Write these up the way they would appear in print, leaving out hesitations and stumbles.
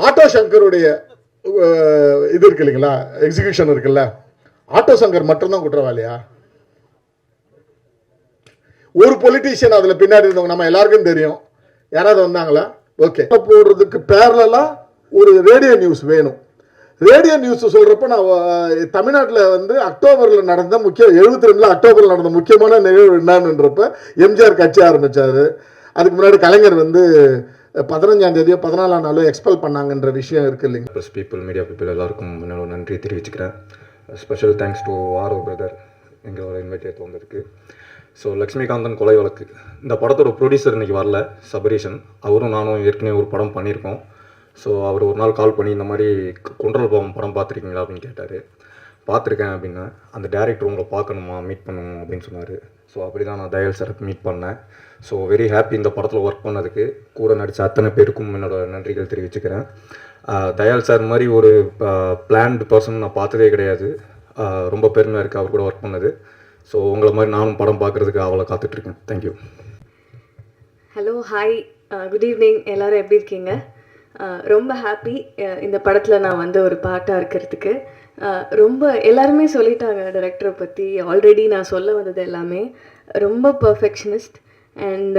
Auto சங்கருடைய இது இருக்கு இல்லைங்களா, எக்ஸிகியூஷன் இருக்குல்ல, ஆட்டோ சங்கர் மட்டும்தான் குற்றவாளியா? ஒரு பொலிட்டீஷியன் அதுல பின்னாடி இருந்தவங்க நம்ம எல்லாருக்கும் தெரியும். யாராவது வந்தாங்களா? ஓகே, போடுறதுக்கு பேரலா ஒரு ரேடியோ நியூஸ் வேணும். ரேடியோ நியூஸ் சொல்றப்ப நான் தமிழ்நாட்டில் வந்து அக்டோபர்ல நடந்த 72 அக்டோபர்ல நடந்த முக்கியமான நிகழ்வு என்னன்றப்ப எம்ஜிஆர் கட்சி ஆரம்பிச்சாரு. அதுக்கு முன்னாடி கலைஞர் வந்து 15ஆம் தேதியோ 14ஆம் நாளோ எக்ஸ்பெல் பண்ணாங்கன்ற விஷயம் இருக்கு இல்லைங்க. ப்ரெஸ் பீப்புள், மீடியா பீப்புள் எல்லாருக்கும் என்னோட நன்றி தெரிவிச்சுக்கிறேன். ஸ்பெஷல் தேங்க்ஸ் டு ஆரோ பிரதர், எங்களோட இன்வைட் வந்திருக்கு. ஸோ லக்ஷ்மிகாந்தன் கொலை வழக்கு, இந்த படத்தோட ப்ரொடியூசர் இன்றைக்கி வரல, சபரீஷன். அவரும் நானும் ஏற்கனவே ஒரு படம் பண்ணியிருக்கோம். ஸோ அவர் ஒரு நாள் கால் பண்ணி இந்த மாதிரி கொன்றல் பாவம் படம் பார்த்துருக்கீங்களா அப்படின்னு கேட்டார். பார்த்துருக்கேன் அப்படின்னா, அந்த டேரக்டர் உங்களை பார்க்கணுமா, மீட் பண்ணணும் அப்படின்னு சொன்னார். ஸோ அப்படி தான் நான் தயால் சார் மீட் பண்ணேன். ஸோ வெரி ஹாப்பி இந்த படத்தில் ஒர்க் பண்ணதுக்கு. கூட நடித்த அத்தனை பேருக்கும் என்னோட நன்றிகள் தெரிவிச்சுக்கிறேன். தயால் சார் மாதிரி ஒரு பிளான்டு பர்சன் நான் பார்த்ததே கிடையாது. ரொம்ப பெருமையாக இருக்குது அவர் கூட ஒர்க் பண்ணது. ஸோ உங்களை மாதிரி நானும் படம் பார்க்குறதுக்கு அவளை காத்துட்ருக்கேன். Thank you. Hello, hi, good evening. எல்லோரும் எப்படி இருக்கீங்க? ரொம்ப ஹாப்பி இந்த படத்தில் நான் வந்து ஒரு பார்ட்டாக இருக்கிறதுக்கு. ரொம்ப எல்லாருமே சொல்லிட்டாங்க டைரக்டரை பற்றி. ஆல்ரெடி நான் சொல்ல வந்தது எல்லாமே ரொம்ப பர்ஃபெக்ஷனிஸ்ட். அண்ட்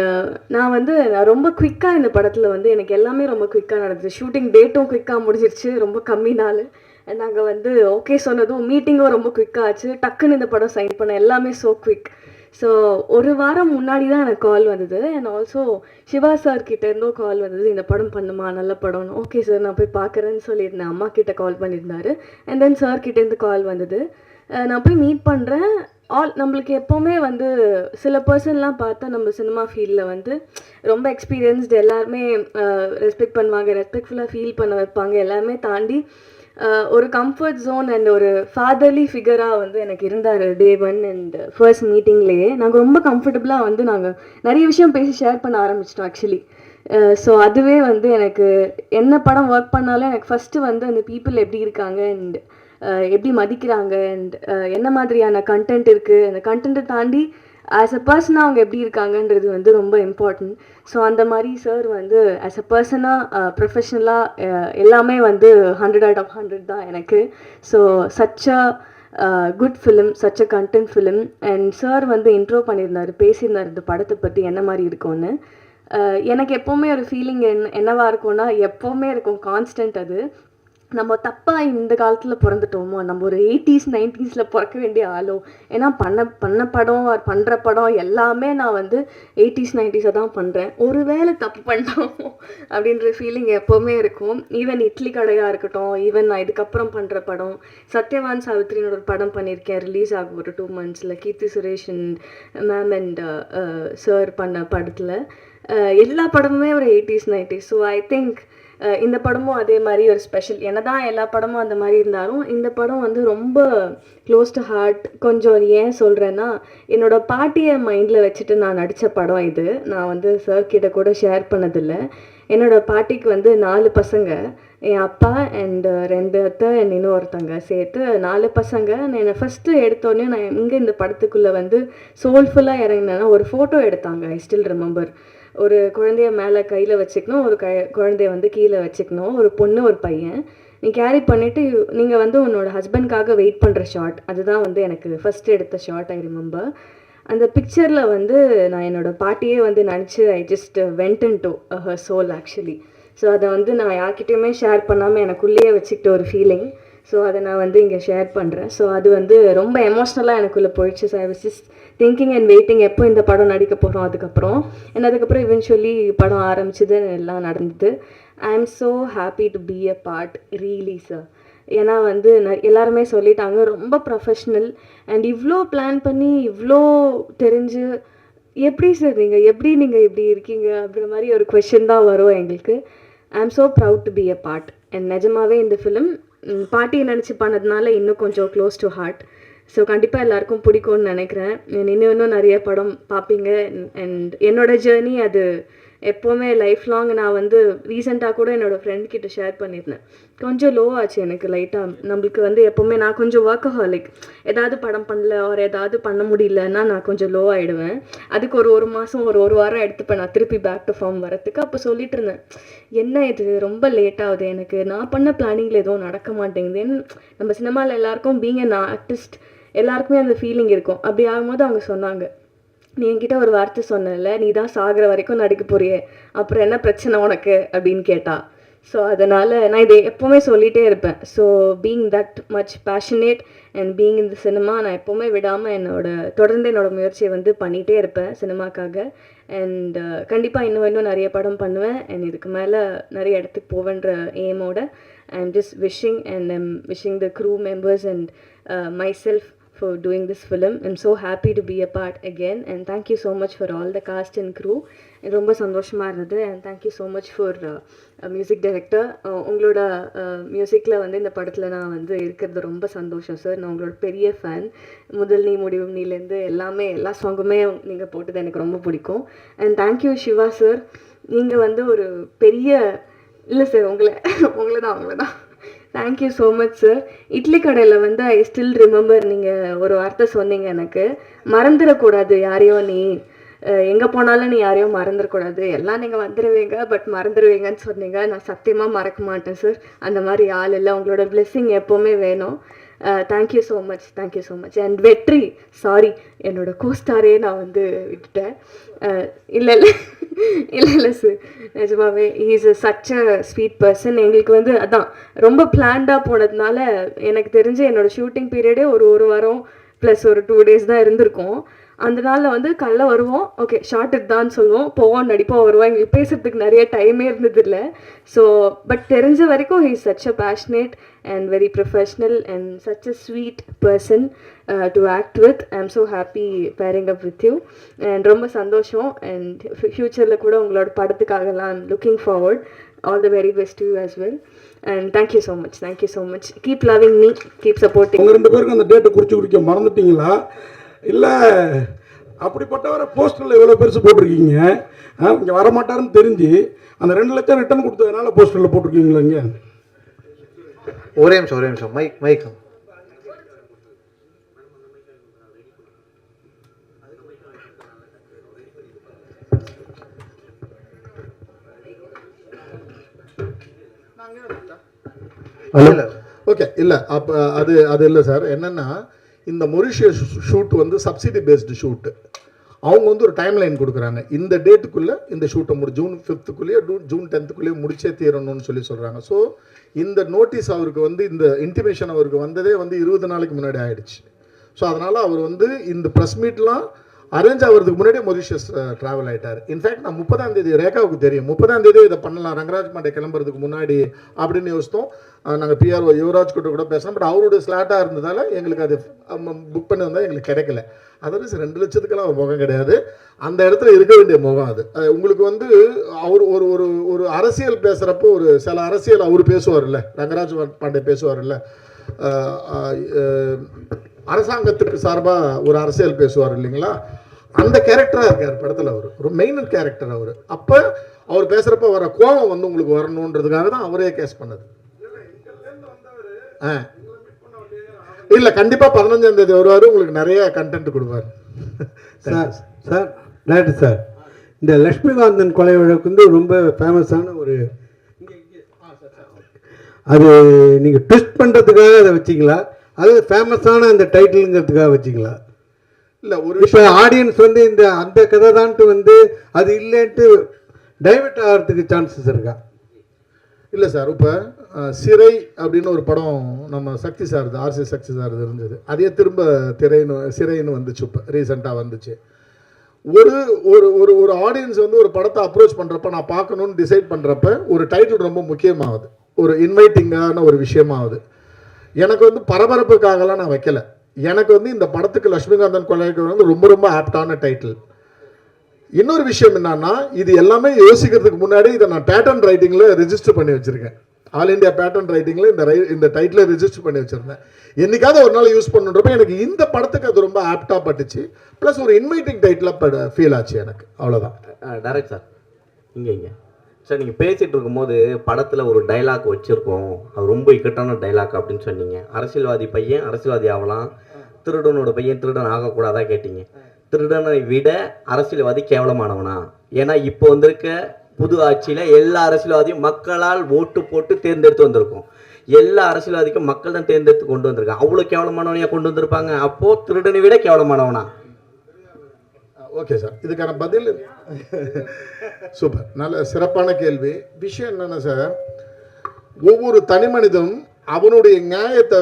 நான் ரொம்ப குயிக்காக இந்த படத்தில் வந்து எனக்கு எல்லாமே ரொம்ப குயிக்காக நடந்தது. ஷூட்டிங் டேட்டும் குயிக்காக முடிஞ்சிருச்சு, ரொம்ப கம்மி நாள். நாங்கள் ஓகே சொன்னதும் மீட்டிங்கும் ரொம்ப குயிக்காக ஆச்சு. டக்குன்னு இந்த படம் சைன் பண்ண, எல்லாமே ஸோ குவிக். ஸோ ஒரு வாரம் முன்னாடி தான் எனக்கு கால் வந்தது. அண்ட் ஆல்சோ சிவா சார் கிட்டேருந்தும் கால் வந்தது, இந்த படம் பண்ணுமா, நல்ல படம்னு. ஓகே சார், நான் போய் பார்க்குறேன்னு சொல்லியிருந்தேன். அம்மா கிட்டே கால் பண்ணியிருந்தாரு. அண்ட் தென் சார் கிட்டேருந்து கால் வந்தது. நான் போய் மீட் பண்ணுறேன். நம்மளுக்கு எப்போவுமே சில பர்சன்லாம் பார்த்தா நம்ம சினிமா ஃபீல்டில் ரொம்ப எக்ஸ்பீரியன்ஸ்டு, எல்லாருமே ரெஸ்பெக்ட் பண்ணுவாங்க, ரெஸ்பெக்ட்ஃபுல்லாக ஃபீல் பண்ண வைப்பாங்க. எல்லாமே தாண்டி ஒரு கம்ஃபர்ட் ஜோன் அண்ட் ஒரு ஃபாதர்லி ஃபிகராக எனக்கு இருந்தார் டே 1 அண்ட் ஃபர்ஸ்ட் மீட்டிங்லேயே. நாங்கள் ரொம்ப கம்ஃபர்டபுளாக நாங்கள் நிறைய விஷயம் பேசி ஷேர் பண்ண ஆரம்பிச்சிட்டோம் ஆக்சுவலி. ஸோ அதுவே எனக்கு என்ன படம் ஒர்க் பண்ணாலும் எனக்கு ஃபஸ்ட்டு அந்த பீப்புள் எப்படி இருக்காங்க அண்ட் எப்படி மதிக்கிறாங்க அண்ட் என்ன மாதிரியான கண்டென்ட் இருக்குது, அந்த கண்டென்ட்டை தாண்டி ஆஸ் அ பர்சனாக அவங்க எப்படி இருக்காங்கன்றது ரொம்ப இம்பார்ட்டன்ட். ஸோ அந்த மாதிரி சார் ஆஸ் அ பர்சனாக ப்ரொஃபஷ்னலாக எல்லாமே 100 out of 100 தான் எனக்கு. So such a good film, such a content film. And sir intro பண்ணியிருந்தார், பேசியிருந்தார் இந்த படத்தை பற்றி என்ன மாதிரி இருக்கும்னு. எனக்கு எப்போவுமே ஒரு ஃபீலிங் என்னவாக இருக்கும்னா, எப்போவுமே இருக்கும் கான்ஸ்டன்ட். அது நம்ம தப்பாக இந்த காலத்தில் பிறந்துட்டோமோ, நம்ம ஒரு 80s 90s பிறக்க வேண்டிய ஆளோ. ஏன்னா பண்ண படம் பண்ணுற படம் எல்லாமே நான் 80s 90s தான் பண்ணுறேன். ஒரு வேளை தப்பு பண்ணிட்டோமோ அப்படின்ற ஃபீலிங் எப்போவுமே இருக்கும். ஈவன் இட்லி கடையாக இருக்கட்டும், ஈவன் நான் இதுக்கப்புறம் பண்ணுற படம் சத்யவான் சாவித்ரின்னு ஒரு படம் பண்ணியிருக்கேன், ரிலீஸ் ஆகும் ஒரு 2 months. Keerthy Suresh ma'am and sir பண்ண படத்தில் எல்லா படமுமே ஒரு 80s 90s. So I think இந்த படமும் அதே மாதிரி ஒரு ஸ்பெஷல். என்னதான் எல்லா படமும் அந்த மாதிரி இருந்தாலும் இந்த படம் ரொம்ப க்ளோஸ் டு ஹார்ட். கொஞ்சம் ஏன் சொல்கிறேன்னா, என்னோடய பாட்டியை மைண்டில் வச்சுட்டு நான் நடித்த படம் இது. நான் சார் கிட்ட கூட ஷேர் பண்ணதில்லை. என்னோடய பாட்டிக்கு 4 பசங்க, என் அப்பா அண்ட் 2 அத்தை அண்ட் இன்னொருத்தங்க சேர்த்து 4 பசங்க. நான் ஃபஸ்ட்டு எடுத்தோடனே நான் எங்கே இந்த படத்துக்குள்ளே சோல்ஃபுல்லாக இறங்கினேன்னா, ஒரு ஃபோட்டோ எடுத்தாங்க. I still remember. ஒரு குழந்தைய மேலே கையில் வச்சுக்கணும், ஒரு குழந்தைய கீழே வச்சுக்கணும், ஒரு பொண்ணு ஒரு பையன். நீ கேரி பண்ணிவிட்டு நீங்கள் உன்னோட ஹஸ்பண்ட்காக வெயிட் பண்ணுற ஷாட், அதுதான் எனக்கு ஃபஸ்ட்டு எடுத்த ஷாட். I remember. அந்த பிக்சரில் நான் என்னோடய பாட்டியே நினச்சி I just went into her soul actually. So அதை நான் யார்கிட்டையுமே ஷேர் பண்ணாமல் எனக்குள்ளேயே வச்சுக்கிட்ட ஒரு ஃபீலிங். ஸோ அதை நான் இங்கே ஷேர் பண்ணுறேன். ஸோ அது ரொம்ப எமோஷ்னலாக எனக்குள்ளே போயிடுச்சு. So I was just thinking and waiting எப்போ இந்த படம் நடிக்க போகிறோம். அதுக்கப்புறம் இவென்ச்சுவலி படம் ஆரம்பிச்சது, எல்லாம் நடந்தது. ஐ am so happy to be a part, really sir. ஏன்னா எல்லாருமே சொல்லிட்டாங்க ரொம்ப ப்ரொஃபஷ்னல் அண்ட் இவ்வளோ பிளான் பண்ணி இவ்வளோ தெரிஞ்சு எப்படி சார் நீங்கள் இப்படி இருக்கீங்க அப்படின்ற மாதிரி ஒரு கொஷின் தான் வரும் எங்களுக்கு. ஐ am so proud to be a part. And நிஜமாகவே இந்த ஃபிலிம் பாட்டியை நினச்சி பண்ணதுனால இன்னும் கொஞ்சம் க்ளோஸ் டு ஹார்ட். ஸோ கண்டிப்பாக எல்லாருக்கும் பிடிக்கும்னு நினைக்கிறேன். இன்னும் நிறைய படம் பார்ப்பீங்க. அண்ட் என்னோடய ஜேர்னி அது எப்போவுமே லைஃப் லாங் நான் வந்து ரீசெண்டாக கூட என்னோடய ஃப்ரெண்ட் கிட்ட ஷேர் பண்ணியிருந்தேன். கொஞ்சம் லோ ஆச்சு எனக்கு லைட்டாக. நம்மளுக்கு வந்து எப்போவுமே நான் கொஞ்சம் ஒர்க்கஹாலிக். ஏதாவது படம் பண்ணல ஒரு ஏதாவது பண்ண முடியலன்னா நான் கொஞ்சம் லோ ஆகிடுவேன். அதுக்கு ஒரு மாதம் ஒரு வாரம் எடுத்துப்பேன் நான் திருப்பி பேக் டு ஃபார்ம் வரத்துக்கு. அப்போ சொல்லிட்டு இருந்தேன், என்ன இது ரொம்ப லேட் ஆகுது, எனக்கு நான் பண்ண பிளானிங்கில் எதுவும் நடக்க மாட்டேங்குது. நம்ம சினிமாவில் எல்லாருக்கும் பீங் அன் ஆர்டிஸ்ட் எல்லாருக்குமே அந்த ஃபீலிங் இருக்கும். அப்படி ஆகும்போது அவங்க சொன்னாங்க, நீ என்கிட்ட ஒரு வார்த்தை சொன்னல, நீ தான் சாகிற வரைக்கும் நடிக்க போறியே, அப்புறம் என்ன பிரச்சனை உனக்கு அப்படின்னு கேட்டா. ஸோ அதனால் நான் இதை எப்போவுமே சொல்லிகிட்டே இருப்பேன். So being that much passionate and being இந்த சினிமா, நான் எப்போவுமே விடாமல் தொடர்ந்து என்னோடய முயற்சியை வந்து பண்ணிகிட்டே இருப்பேன் சினிமாக்காக. அண்ட் கண்டிப்பாக இன்னும் நிறைய படம் பண்ணுவேன். அண்ட் இதுக்கு மேலே நிறைய இடத்துக்கு போவேன்ற எய்மோட I am just wishing and I'm wishing the crew members and myself for doing this film. I'm so happy to be a part again and thank you so much for all the cast and crew. ரொம்ப சந்தோஷமாக இருந்தது. and thank you so much for music director. உங்களோட மியூசிக்கில் வந்து இந்த படத்தில் நான் வந்து இருக்கிறது ரொம்ப சந்தோஷம் சார். நான் உங்களோட பெரிய ஃபேன். முதல் நீ முடிவு நீலேருந்து எல்லா சாங்குமே நீங்கள் போட்டது எனக்கு ரொம்ப பிடிக்கும். And thank you Siva sir. நீங்கள் வந்து ஒரு பெரிய இல்லை சார் உங்களை தான் thank you so much sir. Idli கடையில் வந்து ஐ ஸ்டில் ரிமெம்பர் நீங்கள் ஒரு வார்த்தை சொன்னீங்க எனக்கு, மறந்துடக்கூடாது யாரையும், நீ எங்கே போனாலும் நீ யாரையும் மறந்துடக்கூடாது, எல்லாம் நீங்கள் வந்துடுவீங்க பட் மறந்துடுவீங்கன்னு சொன்னீங்க. நான் சத்தியமாக மறக்க மாட்டேன் சார். அந்த மாதிரி ஆள் இல்லை. உங்களோட பிளெஸ்ஸிங் எப்போவுமே வேணும். Thank you so much. அண்ட் வெற்றி, சாரி என்னோடய கோஸ்டாரே நான் வந்து விட்டுட்டேன். இல்லை சார், நிஜமாவே he's such a sweet person. எங்களுக்கு வந்து அதான் ரொம்ப பிளான்டாக போனதுனால எனக்கு தெரிஞ்சு என்னோடய ஷூட்டிங் பீரியடே ஒரு வாரம் ப்ளஸ் ஒரு 2 days தான் இருந்திருக்கும். அந்த நாளில் வந்து காலைல வருவோம், ஓகே ஷார்ட் இதுதான்னு சொல்லுவோம், போவோம், நடிப்போம், வருவோம். எங்களுக்கு பேசுறதுக்கு நிறைய டைமே இருந்ததில்லை. ஸோ பட் தெரிஞ்ச வரைக்கும் he is such a passionate and very professional and such a sweet person to act with. I am so happy pairing up with you and ரொம்ப சந்தோஷம். அண்ட் ஃப்யூச்சரில் கூட உங்களோட படத்துக்காகலாம் looking forward. All the very best to you as well and thank you so much. Keep loving me, keep supporting. உங்க 2 பேருக்கு அந்த டேட்டை குறிச்சு மறந்துட்டீங்களா? இல்லை அப்படிப்பட்டவரை போஸ்டரில் எவ்வளோ பெருசு போட்டிருக்கீங்க. இங்கே வரமாட்டாருன்னு தெரிஞ்சு அந்த 2 லட்சம் ரிட்டர்ன் கொடுத்ததுனால போஸ்டரில் போட்டிருக்கீங்களா? இங்கே ஒரே நிமிஷம் மைக் ஓகே. இல்லை அப்போ அது இல்லை சார். என்னென்னா இந்த மொரிஷியஸ் ஷூட் வந்து சப்சிடி பேஸ்டு ஷூட்டு. அவங்க வந்து ஒரு டைம் லைன் கொடுக்குறாங்க, இந்த டேட்டுக்குள்ளே இந்த ஷூட்டை ஜூன் 5th ஜூன் 10th முடிச்சே தீரணும்னு சொல்கிறாங்க. ஸோ இந்த நோட்டீஸ் அவருக்கு வந்து இந்த இன்டிமேஷன் அவருக்கு வந்ததே வந்து 20 நாளைக்கு முன்னாடி ஆகிடுச்சு. ஸோ அதனால் அவர் வந்து இந்த ப்ரெஸ் மீட்லாம் அரேஞ்ச் ஆகிறதுக்கு முன்னாடியே மொரிஷியஸ் ட்ராவல் ஆகிட்டார். இன்ஃபேக்ட் நான் 30ஆம் தேதி ரேகாவுக்கு தெரியும், 30ஆம் தேதி இதை பண்ணலாம் ரங்கராஜ் பாண்டே கிளம்புறதுக்கு முன்னாடி அப்படின்னு யோசித்தோம். நாங்கள் பிஆர்ஓ யுவராஜ் கிட்ட கூட பேசினோம். பட் அவருடைய ஸ்லாட்டாக இருந்ததால் எங்களுக்கு அது புக் பண்ணி வந்தால் எங்களுக்கு கிடைக்கல. அதாவது 2 லட்சத்துக்கெல்லாம் ஒரு முகம் கிடையாது, அந்த இடத்துல இருக்க வேண்டிய முகம் அது. உங்களுக்கு வந்து அவர் ஒரு அரசியல் பேசுகிறப்போ ஒரு சில அரசியல் அவர் பேசுவார்ல, ரங்கராஜ் பாண்டே பேசுவார்ல, அரசாங்கத்துக்கு சார்பாக ஒரு அரசியல் பேசுவார் இல்லைங்களா, அந்த கேரக்டராக இருக்கார் படத்தில். அவர் ஒரு மெயின் கேரக்டர் அவர். அப்போ அவர் பேசுகிறப்ப வர கோபம் வந்து உங்களுக்கு வரணுன்றதுக்காக தான் அவரே கேஸ் பண்ணது. இல்லை கண்டிப்பாக 15ஆம் தேதி வருவார், உங்களுக்கு நிறைய கண்டென்ட் கொடுப்பார். Sir right sir. இந்த லக்ஷ்மிகாந்தன் கொலை வழக்கு வந்து ரொம்ப ஃபேமஸான ஒரு, அது நீங்கள் ட்விஸ்ட் பண்ணுறதுக்காக அதை வச்சிங்களா, அது ஃபேமஸான அந்த டைட்டிலுங்கிறதுக்காக வச்சிங்களா? இல்லை ஒரு இப்போ ஆடியன்ஸ் வந்து அந்த கதை தான்ட்டு வந்து அது இல்லைன்ட்டு டைவர்ட் ஆகிறதுக்கு சான்சஸ் இருக்கா? இல்லை சார், இப்போ சிறை அப்படின்னு ஒரு படம் நம்ம சக்தி சார்து, ஆர்சி சக்தி சார்து இருந்தது, அதே திரும்ப சிறைன்னு வந்துச்சு, இப்போ ரீசெண்டாக வந்துச்சு. ஒரு ஒரு ஒரு ஆடியன்ஸ் வந்து ஒரு படத்தை அப்ரோச் பண்ணுறப்ப, நான் பார்க்கணுன்னு டிசைட் பண்ணுறப்ப ஒரு டைட்டில் ரொம்ப முக்கியமாகுது, ஒரு இன்வைட்டிங்கான ஒரு விஷயமாகுது. எனக்கு வந்து பரபரப்புக்காகலாம் நான் வைக்கல, எனக்கு வந்து இந்த படத்துக்கு லக்ஷ்மிகாந்தன் கொலைக்கு வந்து ரொம்ப ரொம்ப ஆப்டான டைட்டில். இன்னொரு விஷயம் என்னன்னா, இது எல்லாமே யோசிக்கிறதுக்கு முன்னாடி இதை நான் பேட்டர்ன் ரைட்டிங்கில் ரெஜிஸ்டர் பண்ணி வச்சுருக்கேன். ஆல் இண்டியா பேட்டர்ன் ரைட்டிங்கில் இந்த டைட்டில் ரெஜிஸ்டர் பண்ணி வச்சுருந்தேன். என்னைக்காவது ஒரு நாள் யூஸ் பண்ணுறப்ப எனக்கு இந்த படத்துக்கு அது ரொம்ப ஆப்டாக பட்டுச்சு. ப்ளஸ் ஒரு இன்வைட்டிங் டைட்டிலாக ஃபீல் ஆச்சு எனக்கு, அவ்வளோதான். டைரக்ட் சார், இங்கே சார் நீங்கள் பேசிகிட்டு இருக்கும்போது படத்தில் ஒரு டைலாக் வச்சுருக்கோம், அது ரொம்ப இக்கட்டான டைலாக் அப்படின்னு சொன்னீங்க. அரசியல்வாதி பையன் அரசியல்வாதி ஆகலாம், திருடனோட பையன் திருடன் ஆகக்கூடாதா கேட்டீங்க. திருடனை விட அரசியல்வாதி கேவலமானவனா? ஏன்னா இப்போ வந்திருக்க புது ஆட்சியில் எல்லா அரசியல்வாதியும் மக்களால் ஓட்டு போட்டு தேர்ந்தெடுத்து வந்திருக்கோம். எல்லா அரசியல்வாதிக்கும் மக்கள் தான் தேர்ந்தெடுத்து கொண்டு வந்திருக்காங்க. அவ்வளோ கேவலமானவனையா கொண்டு வந்திருப்பாங்க? அப்போது திருடனை விட கேவலமானவனா? ஓகே சார், இதுக்கான பதில் சூப்பர், நல்ல சிறப்பான கேள்வி. விஷயம் என்னென்னா சார், ஒவ்வொரு தனி மனிதனும் அவனுடைய நியாயத்தை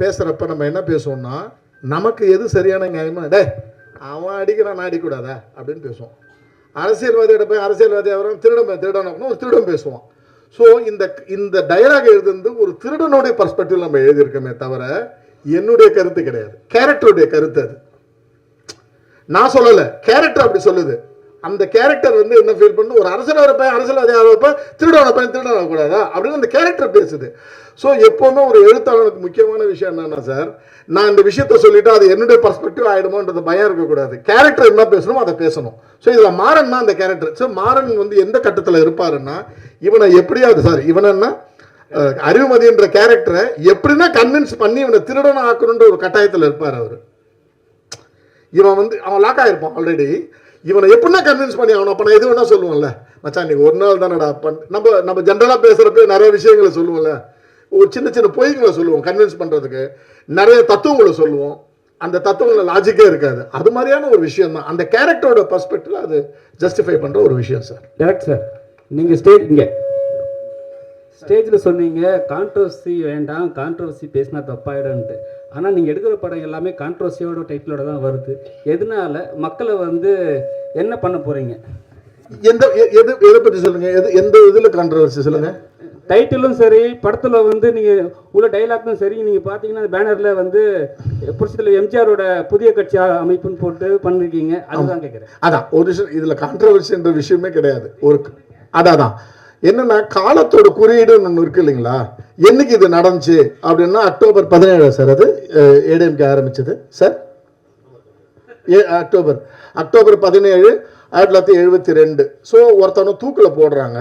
பேசுகிறப்ப நம்ம என்ன பேசுவோம்னா, நமக்கு எது சரியான நியாயமா, டே அவன் அடிக்கிறான் நான் அடிக்கூடாதா அப்படின்னு பேசுவோம். அரசியல்வாதியோட போய் அரசியல்வாதி அவரும் திருடன் ஒரு திருடன் பேசுவான். ஸோ இந்த டயலாக் எழுதுந்து ஒரு திருடனுடைய பர்ஸ்பெக்டிவ் நம்ம எழுதியிருக்கோமே தவிர என்னுடைய கருத்து கிடையாது, கேரக்டருடைய கருத்து அது. நான் சொல்லலை, கேரக்டர் அப்படி சொல்லுது. அந்த கேரக்டர் வந்து என்ன ஃபீல் பண்ணு, ஒரு அரசியல்வாதி ஆகிறப்ப திருடனை பையன் திருடன் ஆகக்கூடாதா அப்படின்னு அந்த கேரக்டர் பேசுது. ஸோ எப்போவுமே ஒரு எழுத்தாளனுக்கு முக்கியமான விஷயம் என்னன்னா சார், நான் இந்த விஷயத்த சொல்லிட்டு அது என்னுடைய பர்ஸ்பெக்டிவ் ஆகிடுமோன்றது பயம் இருக்கக்கூடாது. கேரக்டர் என்ன பேசணுமோ அதை பேசணும். ஸோ இதில் மாறன் தான் அந்த கேரக்டர். ஸோ மாறன் வந்து எந்த கட்டத்தில் இருப்பாருன்னா, இவனை எப்படியாவது சார் இவனா அறிவுமதின்ற கேரக்டரை எப்படின்னா கன்வின்ஸ் பண்ணி இவனை திருடனை ஆக்கணுன்ற ஒரு கட்டாயத்தில் இருப்பார் அவர். இவன் வந்து அவன் லாக் ஆகிருப்பான் ஆல்ரெடி. இவனை எப்படின்னா கன்வின்ஸ் பண்ணி அவனை அப்போ நான் எது வேணா சொல்லுவோம்ல, மச்சான் நீ ஒரு நாள் தானடா நம்ம ஜென்ரலாக பேசுகிறப்ப நிறைய விஷயங்களை சொல்லுவோம்ல, ஒரு சின்ன சின்ன பொய்களை சொல்லுவோம் கன்வின்ஸ் பண்ணுறதுக்கு, நிறைய தத்துவங்களை சொல்லுவோம், அந்த தத்துவங்கள் லாஜிக்கே இருக்காது. அது மாதிரியான ஒரு விஷயம் தான் அந்த கேரக்டரோட பர்ஸ்பெக்டிவ்ல அது ஜஸ்டிஃபை பண்ணுற ஒரு விஷயம் சார். Correct sir. நீங்கள் ஸ்டேஜில் சொன்னீங்க கான்ட்ரவர்சி வேண்டாம், கான்ட்ரவர்சி பேசினா தப்பாயிடும்ட்டு. ஆனால் நீங்கள் எடுக்கிற படம் எல்லாமே கான்ட்ரவர்சியோட டைட்டிலோட தான் வருது. எதனால மக்களை வந்து என்ன பண்ண போகிறீங்க? எதை பற்றி சொல்லுங்கள், எந்த இதில் கான்ட்ரவர்சி சொல்லுங்கள்? டைட்டிலும் சரி, படத்தில் வந்து நீங்கள் உள்ள டைலாக்கும் சரி, நீங்கள் பார்த்தீங்கன்னா பேனரில் வந்து புரட்சித்தலைவர் எம்ஜிஆரோட புதிய கட்சி அமைப்புன்னு போட்டு பண்ணிருக்கீங்க. அதுதான் கேட்குறேன். அதான் ஒரு விஷயம், இதில் கான்ட்ரவர்சின்ற விஷயமே கிடையாது. அதான் என்னன்னா காலத்தோட குறியீடுன்னு ஒன்று இருக்கு இல்லைங்களா. என்னைக்கு இது நடந்துச்சு அப்படின்னா அக்டோபர் 17 சார், அது ஏடிஎம்கே ஆரம்பிச்சது சார். அக்டோபர் 17 1972. ஸோ ஒருத்தவனை தூக்கில் போடுறாங்க.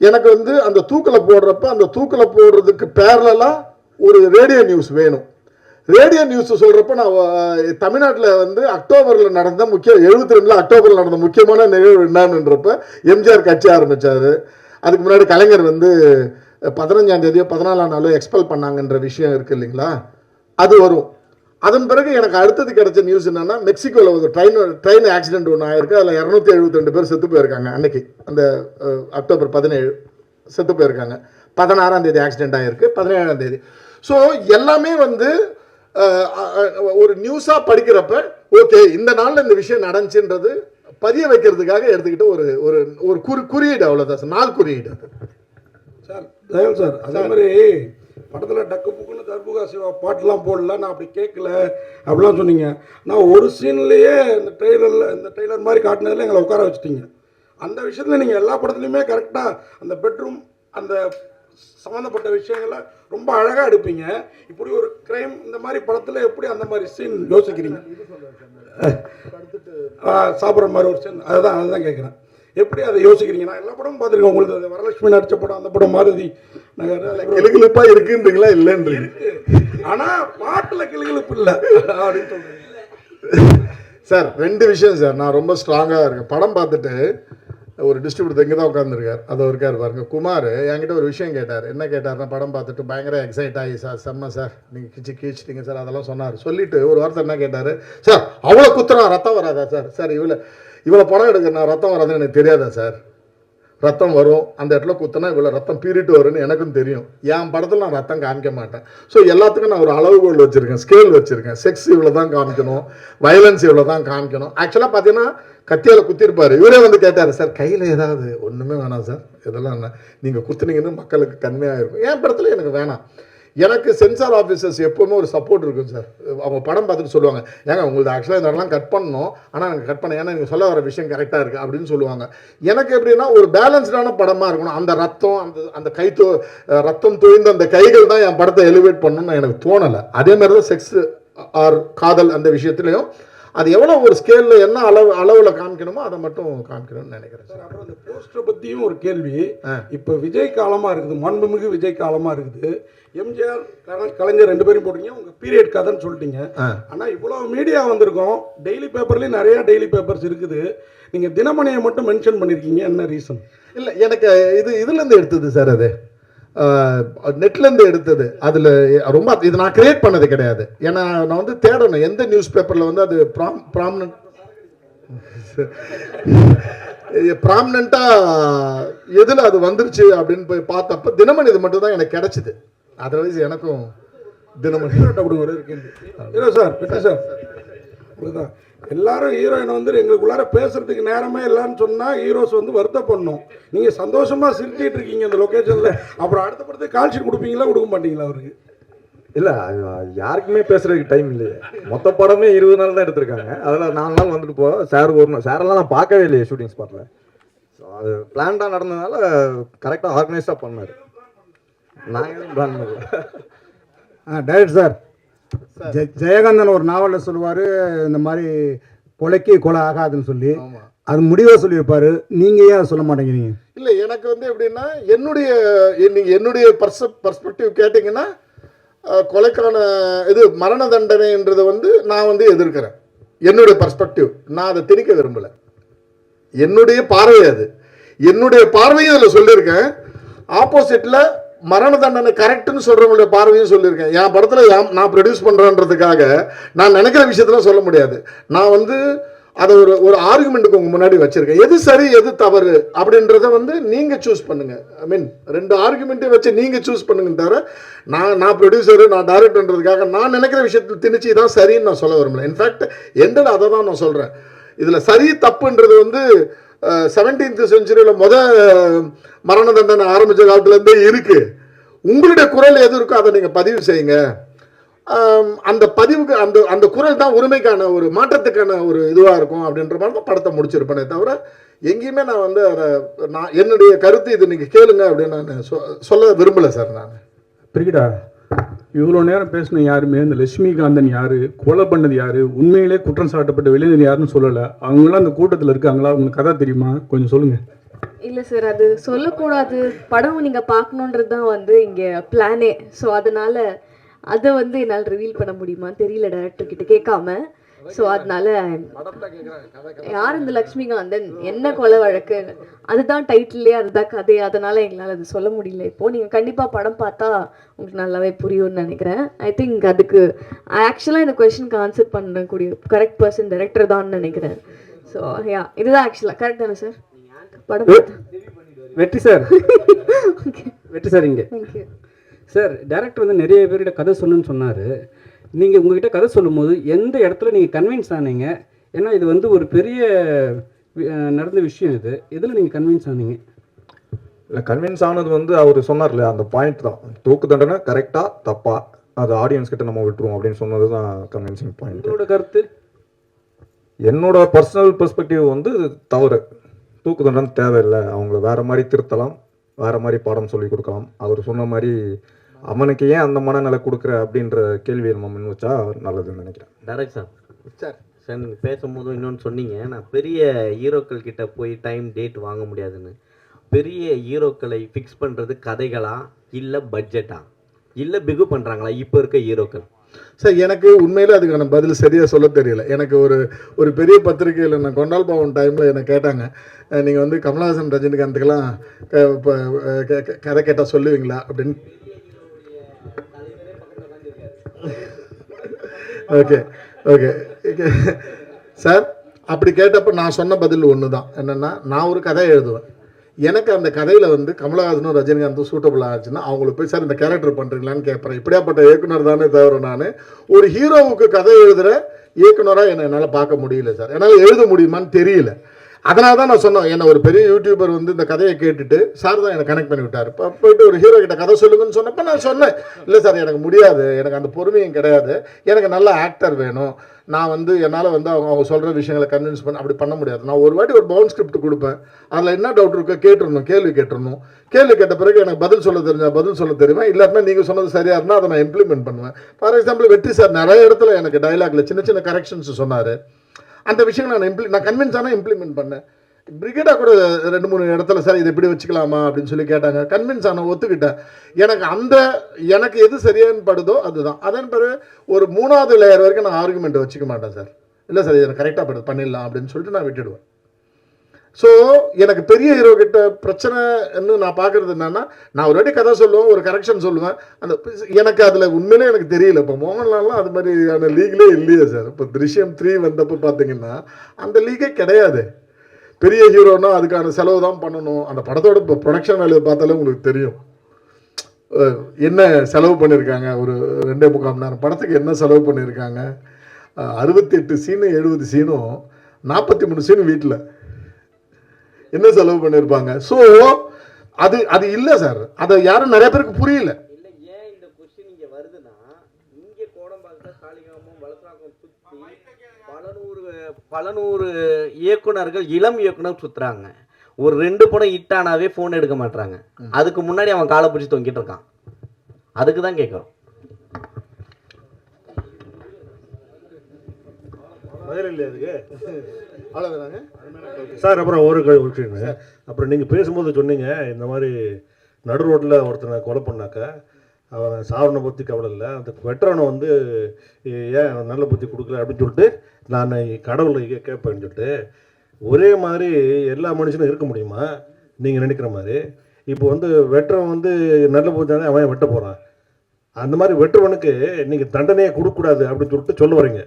எனக்கு வந்து அந்த தூக்கில் போடுறப்ப அந்த தூக்கில் போடுறதுக்கு பேரலாக ஒரு ரேடியோ நியூஸ் வேணும். ரேடியோ நியூஸ் சொல்கிறப்ப நான் தமிழ்நாட்டில் வந்து அக்டோபரில் நடந்த 72 அக்டோபரில் நடந்த முக்கியமான நிகழ்வு என்னன்றப்ப எம்ஜிஆர் கட்சி ஆரம்பித்தார். அதுக்கு முன்னாடி கலைஞர் வந்து 15ஆம் தேதியோ 14ஆம் நாளோ எக்ஸ்பெல் பண்ணாங்கன்ற விஷயம் இருக்குது இல்லைங்களா, அது வரும். அதன் பிறகு எனக்கு அடுத்தது கிடைச்ச நியூஸ் என்னன்னா, மெக்சிகோவில் ஒரு ட்ரெயின் ஆக்சிடென்ட் ஒன்று ஆயிருக்கு. அதில் 272 பேர் செத்து போயிருக்காங்க. அன்னைக்கு அந்த அக்டோபர் 17 செத்து போயிருக்காங்க. 16ஆம் தேதி ஆக்சிடென்ட் ஆகிருக்கு, 17ஆம் தேதி. ஸோ எல்லாமே வந்து ஒரு நியூஸாக படிக்கிறப்ப ஓகே இந்த நாளில் இந்த விஷயம் நடந்துச்சுன்றது பதிய வைக்கிறதுக்காக எடுத்துக்கிட்டு ஒரு குறியீடு, அவ்வளோதான் சார், நாள் குறியீடு சார். தயவு சார், அதே மாதிரி படத்தில் டக்கு புக்குன்னு தர்புகா சிவா பாட்டெலாம் போடல, நான் அப்படி கேட்கல அப்படிலாம் சொன்னீங்க. நான் ஒரு சீன்லேயே இந்த ட்ரெய்லர் மாதிரி காட்டினதில் எங்களை உட்கார வச்சுட்டீங்க. அந்த விஷயத்தில் நீங்கள் எல்லா படத்துலையுமே கரெக்டாக அந்த பெட்ரூம் அந்த சம்மந்தப்பட்ட விஷயங்களை ரொம்ப அழகாக எடுப்பீங்க. இப்படி ஒரு கிரைம் இந்த மாதிரி படத்தில் எப்படி அந்த மாதிரி சீன் யோசிக்கிறீங்க? சாப்பிட்ற மாதிரி ஒரு சீன், அதுதான் கேட்குறேன். எப்படி அதை யோசிக்கிறீங்க? நான் எல்லா படமும் பார்த்துருக்கேன். உங்களுக்கு அந்த வரலட்சுமி நடித்த படம், அந்த படம் மாருதி நகர் கிளுகிழுப்பாக இருக்குன்றீங்களா? இல்லைன்றீங்க. ஆனால் பாட்டில் கிளுகிழுப்பு இல்லை அப்படின்னு சொல்கிறீங்க சார். 2 விஷயம் சார், நான் ரொம்ப ஸ்ட்ராங்காக இருக்கேன். படம் பார்த்துட்டு ஒரு டிஸ்ட்ரிபியூட்டர் இங்கே தான் உட்காந்துருக்கார், அதை இருக்கார் பாருங்க, குமார் என்கிட்ட ஒரு விஷயம் கேட்டார். என்ன கேட்டார்னா, படம் பார்த்துட்டு பயங்கர எக்ஸைட் ஆகி சார் செம்ம சார் நீங்கள் கீச்சிட்டீங்க சார் அதெல்லாம் சொன்னார். சொல்லிவிட்டு ஒரு வார்த்தை என்ன கேட்டார், சார் அவ்வளோ குத்துறா ரத்தம் வராதா சார்? சார் இவ்வளோ படம் எடுக்கிறேன், ரத்தம் வராதுன்னு எனக்கு தெரியாதா சார்? ரத்தம் வரும், அந்த இடத்துல குத்தினா இவ்வளோ ரத்தம் பீரிட்டு வரும்னு எனக்கும் தெரியும். என் படத்தில் நான் ரத்தம் காமிக்க மாட்டேன். ஸோ எல்லாத்துக்கும் நான் ஒரு அளவுகோல் வச்சுருக்கேன், ஸ்கேல் வச்சுருக்கேன். செக்ஸ் இவ்வளோ தான் காமிக்கணும், வயலன்ஸ் இவ்வளோ தான் காமிக்கணும். ஆக்சுவலாக பார்த்தீங்கன்னா கத்தியால் குத்திருப்பார். இவரே வந்து கேட்டார், சார் கையில் ஏதாவது ஒன்றுமே வேணாம் சார், இதெல்லாம் என்ன நீங்கள் குத்துனீங்கன்னு மக்களுக்கு கன்மையாக இருக்கும். என் படத்தில் எனக்கு வேணாம். எனக்கு சென்சார் ஆஃபீஸர்ஸ் எப்போவுமே ஒரு சப்போர்ட் இருக்கும் சார். அவங்க படம் பார்த்துட்டு சொல்லுவாங்க, ஏங்க உங்களுக்கு ஆக்சுவலாக இந்த இடம்லாம் கட் பண்ணணும், ஆனால் எனக்கு கட் பண்ண, ஏன்னா நீங்கள் சொல்ல வர விஷயம் கரெக்டாக இருக்குது அப்படின்னு சொல்லுவாங்க. எனக்கு எப்படின்னா ஒரு பேலன்ஸ்டான படமாக இருக்கணும். அந்த ரத்தம் அந்த ரத்தம் தோய்ந்த அந்த கைகள் தான் என் படத்தை எலிவேட் பண்ணணும்னு எனக்கு தோணலை. அதே மாதிரி தான் செக்ஸ் ஆர் காதல் அந்த விஷயத்துலையும் அது எவ்வளோ ஒரு ஸ்கேலில் என்ன அளவில் காமிக்கணுமோ அதை மட்டும் காமிக்கணும்னு நினைக்கிறேன் சார். அப்புறம் இந்த போஸ்டரை பற்றியும் ஒரு கேள்வி. இப்போ விஜய் காலமாக இருக்குது, மாண்புமிகு விஜய் காலமாக இருக்குது. எம்ஜிஆர் கலைஞர் 2 பேரும் போட்டீங்க, உங்கள் பீரியட் கதைன்னு சொல்லிட்டீங்க. ஆனால் இவ்வளோ மீடியா வந்திருக்கோம், டெய்லி பேப்பர்லேயும் நிறையா டெய்லி பேப்பர்ஸ் இருக்குது. நீங்கள் தினமணியை மட்டும் மென்ஷன் பண்ணியிருக்கீங்க, என்ன ரீசன்? இல்லை, எனக்கு இதுலேருந்து எடுத்தது சார், அது நெட்லேருந்து எடுத்தது. அதில் ரொம்ப இது நான் கிரியேட் பண்ணது கிடையாது. ஏன்னா நான் வந்து தேடணும் எந்த நியூஸ் பேப்பரில் வந்து அது ப்ராமினண்ட்டாக எதில் அது வந்துருச்சு அப்படின்னு போய் பார்த்தப்ப தினமணி இது மட்டும் தான் எனக்கு கிடைச்சிது. அதர்வைஸ் எனக்கும் தினமணி ஹீரோ சார் சார் எல்லாரும் ஹீரோயினை வந்து எங்களுக்குள்ளார பேசுறதுக்கு நேரமே இல்லைன்னு சொன்னால் ஹீரோஸ் வந்து வருத்தப்படணும். நீங்கள் சந்தோஷமாக சிரிச்சிட்டு இருக்கீங்க இந்த லொக்கேஷனில். அப்புறம் அடுத்த படத்துக்கு கால் ஷீட் கொடுப்பீங்களா கொடுக்க மாட்டீங்களா அவருக்கு? இல்லை, யாருக்குமே பேசுறதுக்கு டைம் இல்லையே. மொத்த படமே 20 நாள் தான் எடுத்திருக்காங்க. அதில் 4 நாள் வந்துட்டு போகிறோம். சார் வரணும். சாரெல்லாம் நான் பார்க்கவே இல்லையே ஷூட்டிங் ஸ்பாட்டில். ஸோ அது பிளான்டாக நடந்ததுனால கரெக்டாக ஆர்கனைஸாக பண்ணார். நான் எதுவும் பிளான் பண்ணல. டைரக்டர் சார், ஜெயகாந்தன் ஒரு நாவலில் சொல்லுவார், இந்த மாதிரி கொலைக்கு கொலை ஆகாதுன்னு சொல்லி. அது முடிவாக சொல்லி வைப்பார். நீங்கள் ஏன் சொல்ல மாட்டேங்கிறீங்க? இல்லை, எனக்கு வந்து எப்படின்னா என்னுடைய பர்ஸ்பெக்டிவ் கேட்டிங்கன்னா கொலைக்கான இது மரண தண்டனைன்றதை வந்து நான் வந்து எதிர்க்கிறேன். என்னுடைய பர்ஸ்பெக்டிவ், நான் அதை திணிக்க விரும்பலை. என்னுடைய பார்வை அது. என்னுடைய பார்வையும் அதில் சொல்லியிருக்கேன். ஆப்போசிட்டில் மரண தண்டனை கரெக்டுன்னு சொல்கிறவங்களுடைய பார்வையும் சொல்லியிருக்கேன். என் படத்தில் நான் ப்ரொடியூஸ் பண்ணுறேன்றதுக்காக நான் நினைக்கிற விஷயத்தெல்லாம் சொல்ல முடியாது. நான் வந்து அதை ஒரு ஆர்குமெண்ட்டுக்கு உங்கள் முன்னாடி வச்சுருக்கேன். எது சரி எது தவறு அப்படின்றத வந்து நீங்கள் சூஸ் பண்ணுங்கள். ஐ மீன் 2 ஆர்குமெண்ட்டையும் வச்சு நீங்கள் சூஸ் பண்ணுங்க தவிர நான் ப்ரொடியூசரு, நான் டைரக்டர்ன்றதுக்காக நான் நினைக்கிற விஷயத்தில் திணிச்சு தான் சரின்னு நான் சொல்ல விரும்பல. இன்ஃபேக்ட் எண்டில் அதை தான் நான் சொல்கிறேன். இதில் சரி தப்புன்றது வந்து 17th செஞ்சுரியில் மரண தண்டனை ஆரம்பித்த காலத்துலேருந்தே இருக்குது. உங்களுடைய குரல் எது இருக்கோ அதை நீங்கள் பதிவு செய்யுங்க. அந்த பதிவுக்கு அந்த குரல் தான் உரிமைக்கான ஒரு மாற்றத்துக்கான ஒரு இதுவாக இருக்கும் அப்படின்ற மாதிரி தான் படத்தை முடிச்சிருப்பேனே தவிர எங்கேயுமே நான் வந்து அதை என்னுடைய கருத்து இது நீங்கள் கேளுங்க அப்படின்னு நான் சொல்ல விரும்பலை சார். நான் பிரிகிடா, இவ்வளோ நேரம் பேசின யாருமே இந்த லட்சுமிகாந்தன் யார், கொலை பண்ணது யார், உண்மையிலே குற்றம் சாட்டப்பட்ட வெளியினர் யாருன்னு சொல்லலை. அவங்களாம் அந்த கூட்டத்தில் இருக்காங்களா? உங்களுக்கு கதை தெரியுமா? கொஞ்சம் சொல்லுங்கள். இல்லை சார், அது சொல்லக்கூடாது. படம் நீங்கள் பார்க்கணுன்றது தான் வந்து இங்கே பிளானே. ஸோ அதனால அதை வந்து என்னால் ரிவீல் பண்ண முடியுமா தெரியல, டைரக்டர் கிட்ட கேட்காம. ஸோ அதனால யார் இந்த லக்ஷ்மிகாந்தன், என்ன கொலை வழக்கு, அதுதான் டைட்டிலே, அதுதான் கதை. அதனால எங்களால் அது சொல்ல முடியல. இப்போது நீங்கள் கண்டிப்பாக படம் பார்த்தா உங்களுக்கு நல்லாவே புரியும்னு நினைக்கிறேன். ஐ திங்க் அதுக்கு ஆக்சுவலாக இந்த கொஸ்டினுக்கு ஆன்சர் பண்ணக்கூடிய கரெக்ட் பர்சன் டைரக்டர் தான் நினைக்கிறேன். ஸோ யா, இதுதான் ஆக்சுவலாக கரெக்ட் தானே சார்? படம் வெற்றி சார். வெற்றி சார் இங்கே சார் டைரக்டர் வந்து நிறைய பேர்கிட்ட கதை சொல்லணும்னு சொன்னார். நீங்கள் உங்ககிட்ட கதை சொல்லும்போது எந்த இடத்துல நீங்கள் கன்வின்ஸ் ஆனீங்க? ஏன்னா இது வந்து ஒரு பெரிய நடந்த விஷயம். இதில் நீங்கள் கன்வின்ஸ் ஆனீங்க? இல்லை, கன்வின்ஸ் ஆனது வந்து அவர் சொன்னார் இல்லையா, அந்த பாயிண்ட் தான். தூக்கு தண்டனை கரெக்டாக தப்பா அது ஆடியன்ஸ் கிட்ட நம்ம விட்டுருவோம் அப்படின்னு சொன்னது தான் கன்வின்சிங் பாயிண்ட். என்னோட கருத்து, என்னோட பர்சனல் பெர்ஸ்பெக்டிவ் வந்து தவறு. தூக்கு தண்டனை தேவையில்லை. அவங்கள வேறு மாதிரி திருத்தலாம், வேறு மாதிரி பாடம் சொல்லி கொடுக்கலாம். அவர் சொன்ன மாதிரி அவனுக்கு ஏன் அந்த மனநிலை கொடுக்குற அப்படின்ற கேள்வியை நம்ம முன் வச்சா நல்லதுன்னு நினைக்கிறேன். டைரக்ட் சார் நீங்கள் பேசும்போது இன்னொன்று சொன்னீங்க, நான் பெரிய ஹீரோக்கள் கிட்ட போய் டைம் டேட் வாங்க முடியாதுன்னு. பெரிய ஹீரோக்களை ஃபிக்ஸ் பண்ணுறது கதைகளா இல்லை பட்ஜெட்டா இல்லை பிகு பண்ணுறாங்களா இப்போ இருக்க ஹீரோக்கள்? சார், எனக்கு உண்மையிலே அதுக்கான பதில் சரியாக சொல்ல தெரியல. எனக்கு ஒரு பெரிய பத்திரிகையில் நான் கொண்டால் பாவம் டைமில் என்னை கேட்டாங்க, நீங்கள் வந்து கமலஹாசன் ரஜினிகாந்துக்கெல்லாம் இப்போ கதை கேட்டால் சொல்லுவீங்களா அப்படின்னு. ஓகே ஓகே சார், அப்படி கேட்டப்போ நான் சொன்ன பதில் ஒன்று தான். என்னென்னா, நான் ஒரு கதை எழுதுவேன். எனக்கு அந்த கதையில் வந்து கமலஹாசனும் ரஜினிகாந்தும் சூட்டபிள் ஆச்சுன்னா அவங்களுக்கு போய் சார் இந்த கேரக்டர் பண்ணுறீங்களான்னு கேட்குறேன். இப்படியாப்பட்ட இயக்குனர் தானே தவிர நான் ஒரு ஹீரோவுக்கு கதை எழுதுகிற இயக்குனராக என்னால் பார்க்க முடியல சார். என்னால் எழுத முடியுமான்னு தெரியல. அதனால தான் நான் சொன்னேன், என்னை ஒரு பெரிய யூடியூபர் வந்து இந்த கதையை கேட்டுட்டு சார் தான் என்னை கனெக்ட் பண்ணி விட்டார். இப்போ போயிட்டு ஒரு ஹீரோ கிட்ட கதை சொல்லுங்கன்னு சொன்னப்போ நான் சொன்னேன், இல்லை சார் எனக்கு முடியாது, எனக்கு அந்த பொறுமையும் கிடையாது, எனக்கு நல்ல ஆக்டர் வேணும், நான் வந்து என்னால் வந்து அவங்க சொல்கிற விஷயங்களை கன்வின்ஸ் பண்ண அப்படி பண்ண முடியாது. நான் ஒரு வாட்டி ஒரு பவுண்ட் ஸ்கிரிப்ட் கொடுப்பேன், அதில் என்ன டவுட் இருக்கோ கேட்டுருணும், கேள்வி கேட்ட பிறகு எனக்கு பதில் சொல்ல தெரியுமா, இல்லாட்டினா நீங்கள் சொன்னது சரியாக இருந்தால் அதை நான் இம்ப்ளிமெண்ட் பண்ணுவேன். ஃபார் எக்ஸாம்பிள் வெற்றி சார் நிறைய இடத்துல எனக்கு டைலாக்ல சின்ன சின்ன கரெக்ஷன்ஸ் சொன்னார். அந்த விஷயம் நான் கன்வின்ஸ் ஆனால் இம்ப்ளிமெண்ட் பண்ணேன். பிரிகேடாக கூட 2-3 இடத்துல சார் இதை எப்படி வச்சுக்கலாமா அப்படின்னு சொல்லி கேட்டாங்க. கன்வின்ஸ் ஆன ஒத்துக்கிட்டேன். எனக்கு எது சரியானு படுதோ அதுதான். அதன் பிறகு ஒரு 3வது லேயர் வரைக்கும் நான் ஆர்குமெண்ட் வச்சுக்க மாட்டேன் சார். இல்லை சார் இதை கரெக்டாக பண்ணிடலாம் அப்படின்னு சொல்லிட்டு நான் விட்டுடுவேன். ஸோ எனக்கு பெரிய ஹீரோ கிட்ட பிரச்சனைன்னு நான் பார்க்குறது என்னன்னா, நான் ஒரு வாட்டி கதை சொல்லுவேன், ஒரு கரெக்ஷன் சொல்லுவேன். எனக்கு அதில் உண்மையிலே எனக்கு தெரியல. இப்போ மோகன்லால்லாம் அது மாதிரியான லீக்லே இல்லையே சார். இப்போ திருஷ்யம் 3 வந்தப்போ பார்த்தீங்கன்னா அந்த லீக்கே கிடையாது. பெரிய ஹீரோனா அதுக்கான செலவு தான் பண்ணணும். அந்த படத்தோட இப்போ ப்ரொடக்ஷன் வேல்யூ பார்த்தாலே உங்களுக்கு தெரியும் என்ன செலவு பண்ணியிருக்காங்க. ஒரு 2.25 மணி நேரம் படத்துக்கு என்ன செலவு பண்ணியிருக்காங்க. 68 சீனு 70 சீனும் 43 சீனு வீட்டில் என்ன செலவு பண்ணியிருப்பாங்க. ஸோ அது இல்லை சார். அதை யாரும் நிறைய பேருக்கு புரியல. இல்லை, ஏன் இந்த கொஸ்டின் இங்கே வருதுன்னா, இங்கே கோடம்பாக்கத்தில் சாலிகிராமம் வலசராக்கம் சுற்றி பல நூறு இயக்குனர்கள் இளம் இயக்குனர் சுற்றுறாங்க. ஒரு 2 படம் ஹிட்டானாவே ஃபோன் எடுக்க மாட்டாங்க. அதுக்கு முன்னாடி அவன் காலை பிடிச்சி தொங்கிட்டு இருக்கான். அதுக்கு தான் கேட்குறோம். சார் அப்புறம் ஒரு விஷயம், அப்புறம் நீங்கள் பேசும்போது சொன்னீங்க இந்த மாதிரி நடு ரோட்டில் ஒருத்தனை கொலை பண்ணாக்கா அவன் சாவனை பற்றி கவலை இல்லை, அந்த வெட்டரனை வந்து ஏன் நல்ல புத்தி கொடுக்கல அப்படின்னு சொல்லிட்டு நான் கடவுளை கேட்பேன்னு சொல்லிட்டு, ஒரே மாதிரி எல்லா மனுஷனும் இருக்க முடியுமா நீங்கள் நினைக்கிற மாதிரி? இப்போ வந்து வெட்டுறவன் வந்து நல்ல புத்தி அவன் வெட்ட போகிறான். அந்த மாதிரி வெட்டுறவனுக்கு நீங்கள் தண்டனையே கொடுக்கக்கூடாது அப்படின்னு சொல்லிட்டு சொல்ல வரீங்க.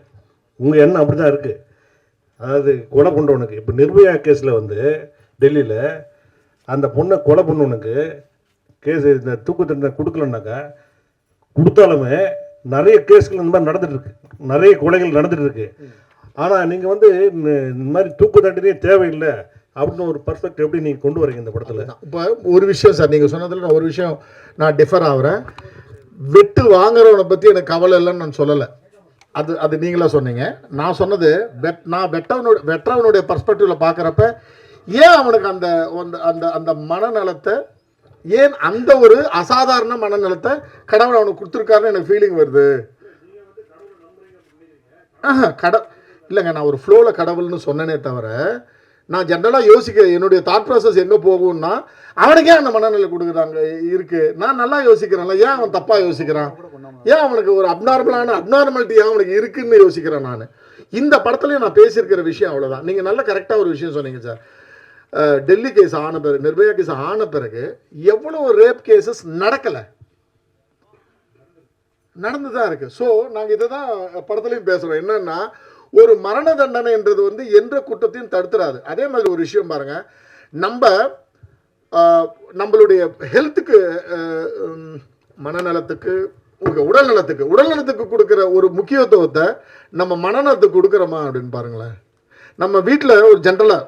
உங்கள் எண்ணம் அப்படி தான் இருக்குது. அதாவது கொலை பண்ணுறவனுக்கு இப்போ நிர்பயா கேஸில் வந்து டெல்லியில் அந்த பொண்ணை கொலை பண்ணவனுக்கு கேஸ் இந்த தூக்கு தண்டனை கொடுக்கலன்னாக்கா, கொடுத்தாலுமே நிறைய கேஸ்கள் இந்த மாதிரி நடந்துகிட்ருக்கு, நிறைய கொலைகள் நடந்துகிட்ருக்கு. ஆனால் நீங்கள் வந்து இந்த மாதிரி தூக்கு தண்டனையே தேவையில்லை அப்படின்னு ஒரு பர்ஸ்பெக்டிவ் எப்படி நீங்கள் கொண்டு வரீங்க இந்த படத்தில்? இப்போ ஒரு விஷயம் சார், நீங்கள் சொன்னதில் நான் ஒரு விஷயம் நான் டிஃபர் ஆகிறேன். வெட்டு வாங்குறவனை பற்றி எனக்கு கவலை இல்லைன்னு நான் சொல்லலை. அது நீங்களா சொன்னீங்க. நான் சொன்னது நான் வெற்றவனுடைய பர்ஸ்பெக்டிவ்ல பார்க்குறப்ப ஏன் அவனுக்கு அந்த அந்த அந்த மனநலத்தை, ஏன் அந்த ஒரு அசாதாரண மனநலத்தை கடவுள் அவனுக்கு கொடுத்துருக்காருன்னு எனக்கு ஃபீலிங் வருது. இல்லைங்க, நான் ஒரு ஃப்ளோவில் கடவுள்னு சொன்னேனே தவிர, நான் ஜென்ரலாக என்னுடைய தாட் ப்ராசஸ் எங்கே போகும்னா, அவனுக்கே அந்த மனநிலை கொடுக்குறாங்க இருக்குது. நான் நல்லா யோசிக்கிறேன்ல, ஏன் அவன் தப்பாக யோசிக்கிறான், ஏன் அவனுக்கு ஒரு அப்நார்மாலிட்டி ஏன் அவனுக்கு இருக்குன்னு யோசிக்கிறேன் நான். இந்த படத்துலையும் நான் பேசியிருக்கிற விஷயம் அவ்வளோதான். நீங்கள் நல்ல கரெக்டாக ஒரு விஷயம் சொன்னீங்க சார். டெல்லி கேஸ் ஆன பிறகு, நிர்பயா கேஸ் ஆன பிறகு எவ்வளோ ரேப் கேசஸ் நடக்கலை, நடந்து தான் இருக்குது. ஸோ நாங்கள் இதை தான் படத்துலையும் பேசுகிறோம். என்னன்னா, ஒரு மரண தண்டனைன்றது வந்து எந்த குற்றத்தையும் தடுத்துறாது. அதே மாதிரி ஒரு விஷயம் பாருங்க, நம்மளுடைய ஹெல்த்துக்கு, மனநலத்துக்கு, உடல்நலத்துக்கு கொடுக்குற ஒரு முக்கியத்துவத்தை நம்ம மனநலத்துக்கு கொடுக்குறோமா அப்படின்னு பாருங்களேன். நம்ம வீட்டில் ஒரு ஜென்ரலாக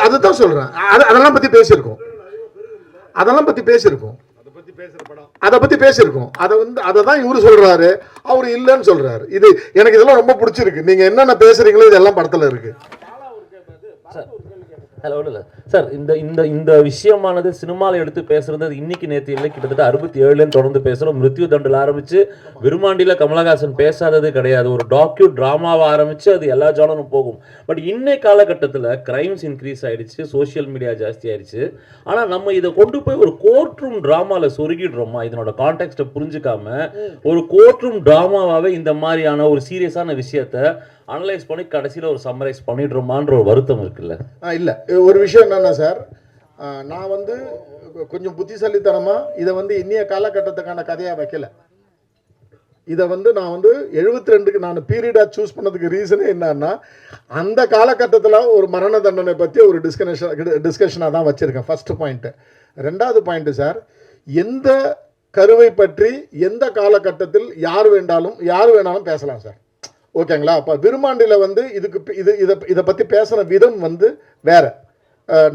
அதுதான் சொல்கிறேன். அதெல்லாம் பற்றி பேசியிருக்கோம். அதை தான் இவரு சொல்றாரு, அவரு இல்லைன்னு சொல்றாரு. இது எனக்கு இதெல்லாம் ரொம்ப பிடிச்சிருக்கு. நீங்க என்னென்ன பேசுறீங்களோ இதெல்லாம் படத்துல இருக்கு. ஹலோ இல்லை சார், இந்த விஷயமானது சினிமாவில் எடுத்து பேசுறது இன்னைக்கு நேற்று இல்லை, கிட்டத்தட்ட 67 தொடர்ந்து பேசுகிறோம். மிருத்யு தண்டில் ஆரம்பித்து விருமாண்டியில் கமலஹாசன் பேசாதது கிடையாது. ஒரு ட்ராமாவை ஆரம்பித்து அது எல்லா ஜானரும் போகும். பட் இன்னைக்கு காலகட்டத்தில் கிரைம்ஸ் இன்க்ரீஸ் ஆகிடுச்சு, சோஷியல் மீடியா ஜாஸ்தி ஆயிடுச்சு. ஆனால் நம்ம இதை கொண்டு போய் ஒரு கோர்ட் ரூம் ட்ராமாவில் சொருகிடுறோமா, இதனோட கான்டெக்ட்டை புரிஞ்சுக்காம ஒரு கோர்ட் ரூம் ட்ராமாவாகவே இந்த மாதிரியான ஒரு சீரியஸான விஷயத்தை அனலைஸ் பண்ணி கடைசியில் ஒரு சம்மரைஸ் பண்ணிடுறோமான்ற ஒரு வருத்தம் இருக்குல்ல? இல்லை, ஒரு விஷயம் என்னன்னா சார், நான் வந்து கொஞ்சம் புத்திசாலித்தனமாக இதை வந்து இன்னைய காலகட்டத்துக்கான கதையாக வைக்கல. இதை வந்து நான் வந்து 72க்கு நான் பீரியடாக சூஸ் பண்ணதுக்கு ரீசனே என்னன்னா, அந்த காலகட்டத்தில் ஒரு மரண தண்டனை பற்றி ஒரு டிஸ்கஷனாக தான் வச்சுருக்கேன். First point. 2வது பாயிண்ட்டு சார், எந்த கருவை பற்றி எந்த காலகட்டத்தில் யார் வேணாலும் பேசலாம் சார். ஓகேங்களா? அப்போ விருமாண்டியில் வந்து இதை பற்றி பேசுகிற விதம் வந்து வேற.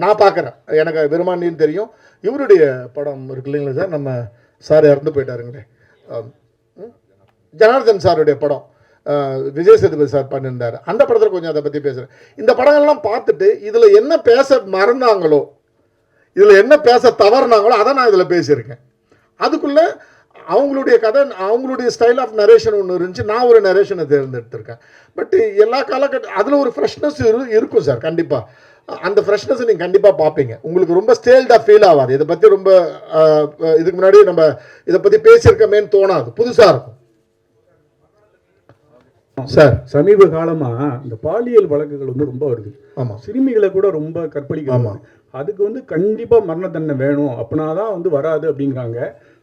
நான் பார்க்குறேன், எனக்கு விருமாண்டின்னு தெரியும். இவருடைய படம் இருக்கு இல்லைங்களா சார், நம்ம சார் இறந்து போயிட்டாருங்களே, ஜனார்தன் சாருடைய படம், விஜய் சேதுபதி சார் பண்ணியிருந்தார். அந்த படத்தில் கொஞ்சம் அதை பற்றி பேசுகிறேன். இந்த படங்கள்லாம் பார்த்துட்டு இதில் என்ன பேச மறந்தாங்களோ, இதில் என்ன பேச தவறுனாங்களோ அதை நான் இதில் பேசியிருக்கேன். அதுக்குள்ள அவங்களுடைய கதை, அவங்களுடைய ஸ்டைல் ஆஃப் நரேஷன் ஒன்று இருந்துச்சு, நான் ஒரு நரேஷனை தேர்ந்தெடுத்திருக்கேன். பட் எல்லா காலகட்டம் அதில் ஒரு ஃப்ரெஷ்னஸ் இருக்கும் சார். கண்டிப்பாக அந்த ஃப்ரெஷ்னஸ் நீங்கள் கண்டிப்பாக பார்ப்பீங்க. உங்களுக்கு ரொம்ப ஸ்டேல்டாக ஃபீல் ஆகாது. இதை பற்றி ரொம்ப இதுக்கு முன்னாடி நம்ம இதை பற்றி பேசியிருக்கமேன்னு தோணாது, புதுசாக இருக்கும் சார். சமீப காலமா இந்த பாலியல் வழக்குகள் வந்து ரொம்ப வருது. ஆமாம், சிறுமிகளை கூட ரொம்ப கற்பழிக்கிறாங்க. அதுக்கு வந்து கண்டிப்பா மரண தண்டனை வேணும், அப்படின்னாதான் வந்து வராது அப்படிங்கிறாங்க.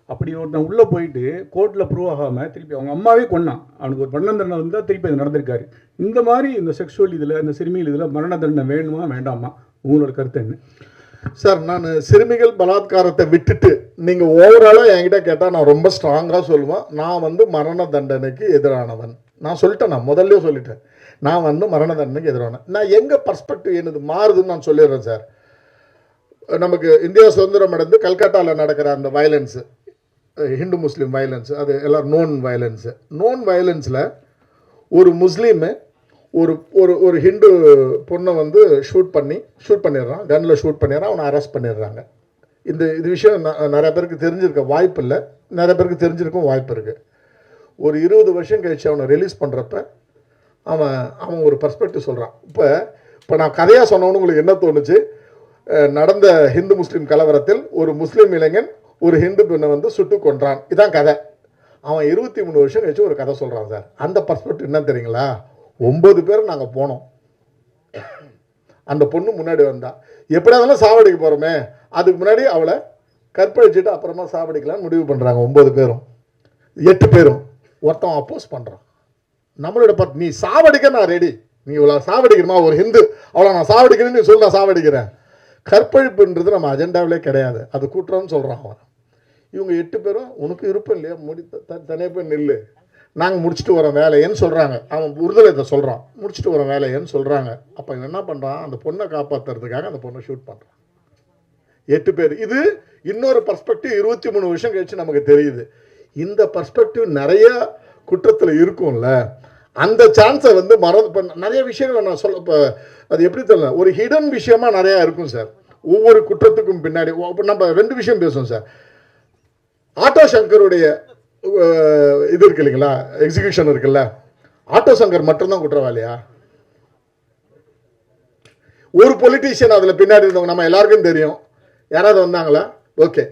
அப்படி ஒருத்தன் உள்ள போயிட்டு கோர்ட்ல ப்ரூவ் ஆகாம திருப்பி அவங்க அம்மாவே கொன்னான், அவனுக்கு ஒரு மரண தண்டனை வந்தா திருப்பி அது நடந்திருக்காரு. இந்த மாதிரி இந்த செக்ஷுவல் இதுல, இந்த சிறுமிகள் இதுல மரண தண்டனை வேணுமா வேண்டாமா, உங்களோட கருத்து என்ன சார்? நான் சிறுமிகள் பலாத்காரத்தை விட்டுட்டு நீங்கள் ஓவராலாக என்கிட்ட கேட்டால் நான் ரொம்ப ஸ்ட்ராங்காக சொல்லுவேன். நான் வந்து மரண தண்டனைக்கு எதிரானவன். நான் சொல்லிட்டேன், நான் முதல்ல சொல்லிட்டேன், நான் வந்து மரண தண்டனைக்கு எதிரானவன். நான் எங்கள் பர்ஸ்பெக்டிவ் என்னது மாறுதுன்னு நான் சொல்லிடுறேன் சார். நமக்கு இந்தியா சுதந்திரம் அடைந்து கல்கட்டாவில் நடக்கிற அந்த வயலன்ஸு, ஹிந்து முஸ்லீம் வயலன்ஸ், அது எல்லாம் நோன் வயலன்ஸில் ஒரு முஸ்லீமு ஒரு ஒரு ஒரு ஹிந்து பொண்ணை வந்து ஷூட் பண்ணிடுறான், கன்னில் ஷூட் பண்ணிடுறான், அவனை அரெஸ்ட் பண்ணிடுறாங்க. இது விஷயம் நிறைய பேருக்கு தெரிஞ்சிருக்க வாய்ப்பு இல்லை, நிறைய பேருக்கு தெரிஞ்சிருக்கும் வாய்ப்பு இருக்குது. ஒரு 20 வருஷம் கழிச்சு அவனை ரிலீஸ் பண்ணுறப்ப அவன் ஒரு பர்ஸ்பெக்டிவ் சொல்கிறான். இப்போ நான் கதையாக சொன்னவனு உங்களுக்கு என்ன தோணுச்சு? நடந்த ஹிந்து முஸ்லீம் கலவரத்தில் ஒரு முஸ்லீம் இளைஞன் ஒரு ஹிந்து பெண்ணை வந்து சுட்டு கொன்றான், இதான் கதை. அவன் 23 வருஷம் கழிச்சு ஒரு கதை சொல்கிறான் சார். அந்த பர்ஸ்பெக்டிவ் என்ன தெரியுங்களா? 9 பேர் நாங்கள் போனோம், அந்த பொண்ணு முன்னாடி வந்தா, எப்படியா இருந்தாலும் சாவடிக்க போகிறோமே, அதுக்கு முன்னாடி அவளை கற்பழிச்சுட்டு அப்புறமா சாவடிக்கலான்னு முடிவு பண்ணுறாங்க 9 பேரும். 8 பேரும் ஒருத்தன் அப்போஸ் பண்ணுறான். நம்மளோட நீ சாவடிக்க நான் ரெடி, நீ இவ்வளோ சாவடிக்கணுமா, ஒரு ஹிந்து அவளை நான் சாவடிக்கிறேன்னு நீ சொல்லி நான் சாவடிக்கிறேன். கற்பழிப்புன்றது நம்ம அஜெண்டாவிலே கிடையாது, அது குற்றம்னு சொல்கிறான் அவன். இவங்க 8 பேரும் உனக்கு விருப்பம் இல்லையா, தனியாக போய் நில்லு, நாங்கள் முடிச்சுட்டு வரோம் வேலையன்னு சொல்கிறாங்க. அவன் உறுதலை சொல்கிறான், முடிச்சுட்டு வரோம் வேலையன்னு சொல்கிறாங்க. அப்போ இவன் என்ன பண்ணுறான், அந்த பொண்ணை காப்பாற்றுறதுக்காக அந்த பொண்ணை ஷூட் பண்ணுறான். 8 பேர். இது இன்னொரு பர்ஸ்பெக்டிவ் 23 வருஷம் கழிச்சு நமக்கு தெரியுது. இந்த பர்ஸ்பெக்டிவ் நிறைய குற்றத்தில் இருக்கும்ல, அந்த சான்ஸை வந்து நிறைய விஷயங்கள் நான் சொல்ல, இப்போ அது எப்படி தெரியல, ஒரு ஹிடன் விஷயமா நிறையா இருக்கும் சார். ஒவ்வொரு குற்றத்துக்கும் பின்னாடி நம்ம 2 விஷயம் பேசுவோம் சார். ஆட்டோ சங்கருடைய இது இருக்கு இல்லைங்களா, எக்ஸிகியூஷன் இருக்குல்ல, ஆட்டோ சங்கர் மட்டும்தான் குற்றவாளியா? ஒரு பொலிட்டீஷியன் அதில் பின்னாடி இருந்தவங்க நம்ம எல்லாருக்கும் தெரியும். யாராவது வந்தாங்களா? ஓகே.